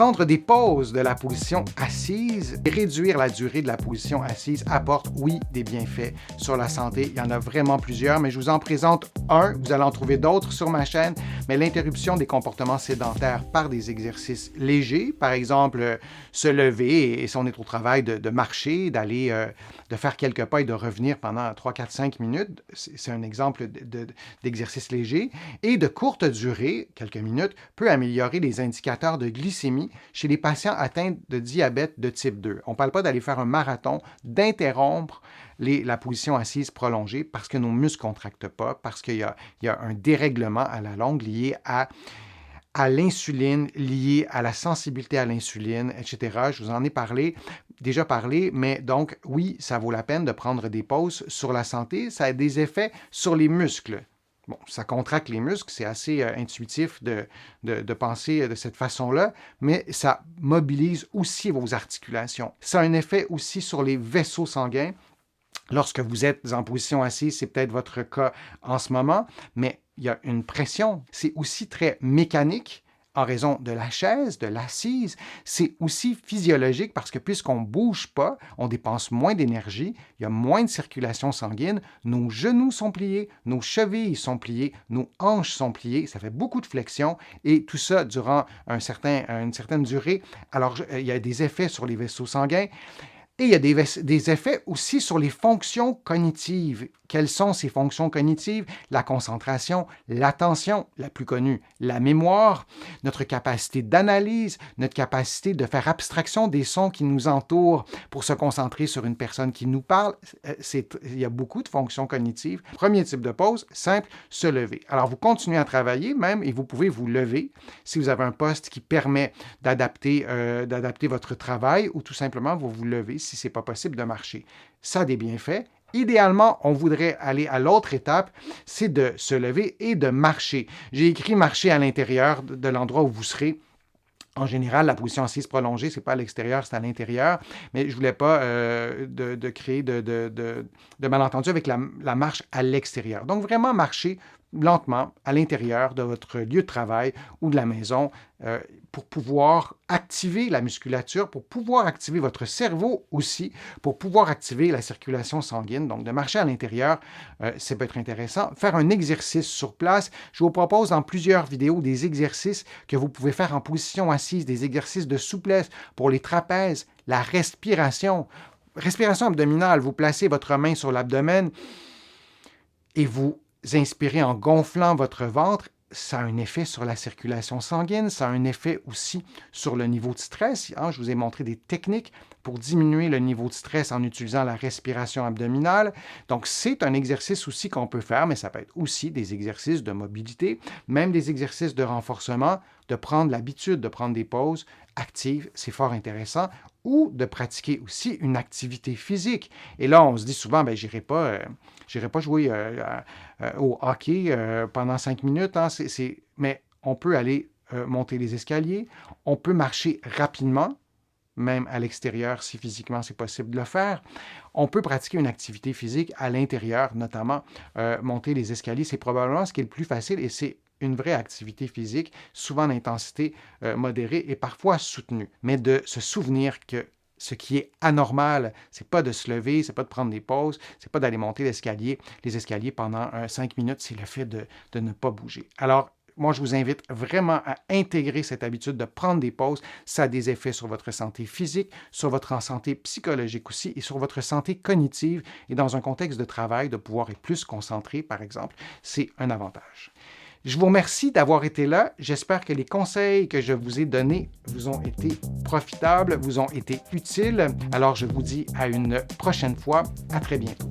Prendre des pauses de la position assise et réduire la durée de la position assise apporte, oui, des bienfaits sur la santé. Il y en a vraiment plusieurs, mais je vous en présente un. Vous allez en trouver d'autres sur ma chaîne, mais l'interruption des comportements sédentaires par des exercices légers, par exemple, se lever et si on est au travail, de marcher, de faire quelques pas et de revenir pendant 3, 4, 5 minutes. C'est un exemple d'exercice léger. Et de courte durée, quelques minutes, peut améliorer les indicateurs de glycémie chez les patients atteints de diabète de type 2. On ne parle pas d'aller faire un marathon, d'interrompre la position assise prolongée parce que nos muscles ne contractent pas, parce qu'il y a un dérèglement à la longue lié à l'insuline, lié à la sensibilité à l'insuline, etc. Je vous en ai déjà parlé, mais donc oui, ça vaut la peine de prendre des pauses sur la santé. Ça a des effets sur les muscles. Bon, ça contracte les muscles, c'est assez intuitif de penser de cette façon-là, mais ça mobilise aussi vos articulations. Ça a un effet aussi sur les vaisseaux sanguins. Lorsque vous êtes en position assise, c'est peut-être votre cas en ce moment, mais il y a une pression. C'est aussi très mécanique en raison de la chaise, de l'assise. C'est aussi physiologique parce que puisqu'on ne bouge pas, on dépense moins d'énergie, il y a moins de circulation sanguine, nos genoux sont pliés, nos chevilles sont pliées, nos hanches sont pliées, ça fait beaucoup de flexion et tout ça durant une certaine durée. Alors, il y a des effets sur les vaisseaux sanguins. Et il y a des effets aussi sur les fonctions cognitives. Quelles sont ces fonctions cognitives? La concentration, l'attention, la plus connue, la mémoire, notre capacité d'analyse, notre capacité de faire abstraction des sons qui nous entourent pour se concentrer sur une personne qui nous parle. Il y a beaucoup de fonctions cognitives. Premier type de pause, simple, se lever. Alors, vous continuez à travailler même et vous pouvez vous lever si vous avez un poste qui permet d'adapter votre travail ou tout simplement vous vous levez si ce n'est pas possible de marcher. Ça a des bienfaits. Idéalement, on voudrait aller à l'autre étape, c'est de se lever et de marcher. J'ai écrit marcher à l'intérieur de l'endroit où vous serez. En général, la position assise prolongée, ce n'est pas à l'extérieur, c'est à l'intérieur, mais je ne voulais pas créer de malentendu avec la marche à l'extérieur. Donc, vraiment marcher lentement à l'intérieur de votre lieu de travail ou de la maison pour pouvoir activer la musculature, pour pouvoir activer votre cerveau aussi, pour pouvoir activer la circulation sanguine. Donc, de marcher à l'intérieur, ça peut être intéressant. Faire un exercice sur place. Je vous propose dans plusieurs vidéos des exercices que vous pouvez faire en position assise, des exercices de souplesse pour les trapèzes, la respiration. Respiration abdominale, vous placez votre main sur l'abdomen et vous inspirez en gonflant votre ventre. Ça a un effet sur la circulation sanguine, ça a un effet aussi sur le niveau de stress. Je vous ai montré des techniques pour diminuer le niveau de stress en utilisant la respiration abdominale. Donc, c'est un exercice aussi qu'on peut faire, mais ça peut être aussi des exercices de mobilité, même des exercices de renforcement, de prendre l'habitude de prendre des pauses actives, c'est fort intéressant, ou de pratiquer aussi une activité physique. Et là, on se dit souvent, je n'irai pas jouer au hockey pendant 5 minutes, mais on peut aller monter les escaliers, on peut marcher rapidement, même à l'extérieur, si physiquement c'est possible de le faire. On peut pratiquer une activité physique à l'intérieur, notamment monter les escaliers. C'est probablement ce qui est le plus facile et c'est une vraie activité physique, souvent d'intensité modérée et parfois soutenue. Mais de se souvenir que ce qui est anormal, c'est pas de se lever, c'est pas de prendre des pauses, c'est pas d'aller monter les escaliers pendant 5 minutes, c'est le fait de ne pas bouger. Alors, moi, je vous invite vraiment à intégrer cette habitude de prendre des pauses. Ça a des effets sur votre santé physique, sur votre santé psychologique aussi et sur votre santé cognitive. Et dans un contexte de travail, de pouvoir être plus concentré, par exemple, c'est un avantage. Je vous remercie d'avoir été là. J'espère que les conseils que je vous ai donnés vous ont été profitables, vous ont été utiles. Alors, je vous dis à une prochaine fois. À très bientôt.